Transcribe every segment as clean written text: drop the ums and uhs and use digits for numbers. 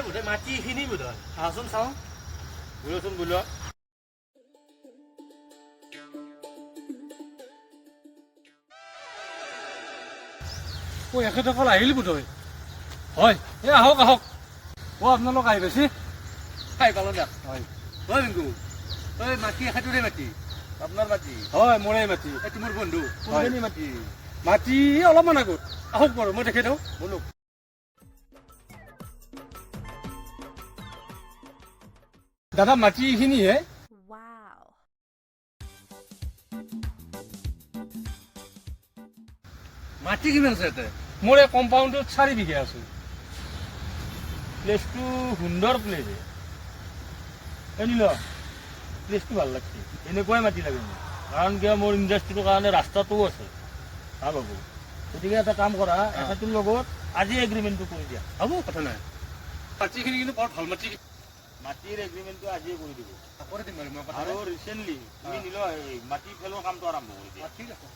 বোধহয় মাটিখিনি বোধহয় আহচোন চাওঁ বোলোচোন বোলোৱা এখেতসকল আহিল বোধহয় হয় এই আহক আহক আপোনালোক আহি পাইছে খাই পালোঁ দিয়ক হয় হয় বিংকু ঐ মাটি এখেতৰে মাটি আপোনাৰ মাটি হয় মোৰে মাটি এইটো মোৰ বন্ধু হয়। কোনজনী মাটি মাটি অলপমান আগত আহক বাৰু মই দেখি দিওঁ বলক দাদা মাটি এইখিনিহে Wow. মাটি কিমান আছে ইয়াতে মোৰ এই কম্পাউণ্ডত 4 বিঘা আছে প্লেচটো সুন্দৰ প্লেচ এনিল প্লেচটো ভাল লাগছে এনেকুৱাই মাটি লাগে মোক কাৰণ কিয় মোৰ ইণ্ডাষ্ট্ৰিটোৰ কাৰণে ৰাস্তাটোও আছে ভাল হ'ব গতিকে এটা কাম কৰা এখেতৰ লগত আজি এগ্ৰিমেণ্টটো কৰি দিয়া হ'ব কথা নাই মাটিখিনি কিন্তু বৰ ভাল মাটি মাটিৰ এগ্ৰিমেণ্টটো আজিয়ে কৰি দিব কৰি দিম বাৰু মই কথা আৰু ৰিচেণ্টলি তুমি নিল মাটি ফেলোৱাৰ কামটো আৰম্ভ কৰি দিয়া ঠিক আছে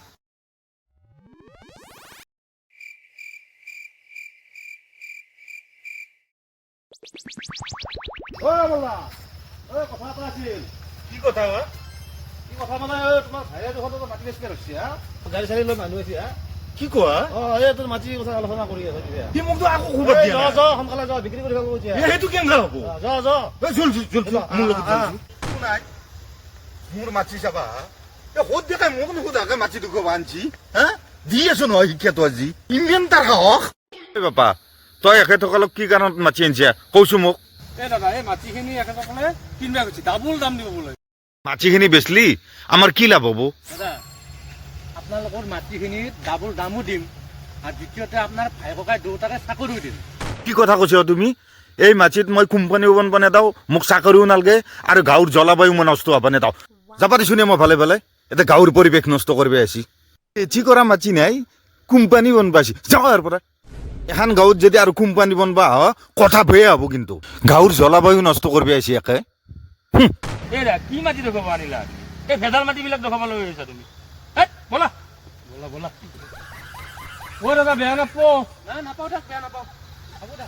কথা এটা আছিল কি কথা হয় কি কথা মানে তোমাৰ ভাইৰে দেখোন মাটি বেছিকে ৰখছি হা গাড়ী চাড়ী লৈ মানুহ আছে হা কি কোৱা এই তোৰ মাটিৰ কথা আলোচনা কৰি আছে তেতিয়া সি মোকতো আকৌ খবৰ দিয়া নাই। যা সোনকালে যা বিক্ৰী কৰি থাকো এতিয়া সেইটো কেনেকা হ'ব যা যা জল মোৰ লগত আহ, জল নাই মোৰ মাটি চাবা এই ক'ত দেখাই মোক নুসুধাকে মাটি দুখ আনছি হা দি আছো নহয় শিক্ষাটো আজি ইমান তাৰ সাহস বাপা তই এখেতসকলক কি কাৰণত মাতি আনিছা কৈছো মোক এই দাদা এই মাটিখিনি একেবাৰে কিনবা গৈছে ডাবুল দাম দিব বোলে মাটিখিনি বেচলি আমাৰ কি লাভ হ'ব দাদা আপোনালোকৰ মাটিখিনিত ডাবল দামো দিম আৰু দ্বিতীয়তে আপোনাৰ ভাই ককাই দুয়োটাকে চাকৰিও দিম কি কথা কৈছ তুমি এই মাটিত মই কোম্পানীও বনব নেদাও মোক চাকৰিও নালগে আৰু গাঁৱৰ জলবায়ু মই নষ্ট হ'ব নেদাও যাবা দিছো নে মই ভালে ভালে এতিয়া গাঁৱৰ পৰিৱেশ নষ্ট কৰিব আছি এটি কৰা মাটি নাই কোম্পানী বনবা আছি যাওঁ ইয়াৰ পৰা এখন গাঁৱত যদি আৰু কোম্পানী বনবা কথা ভয়ে হ'ব কিন্তু গাঁৱৰ জলবায়ু নষ্ট কৰিব আছি একে এই দা কি মাটি দেখুৱাব আনিলা এই ভেজাল মাটিবিলাক দেখুৱাব লৈ আহিছা তুমি হেই ব'লা ব'লা ব'লা অ' দাদা বেয়া নাপাওঁ নাই নাপাওঁ দিয়ক বেয়া নাপাওঁ হ'ব দা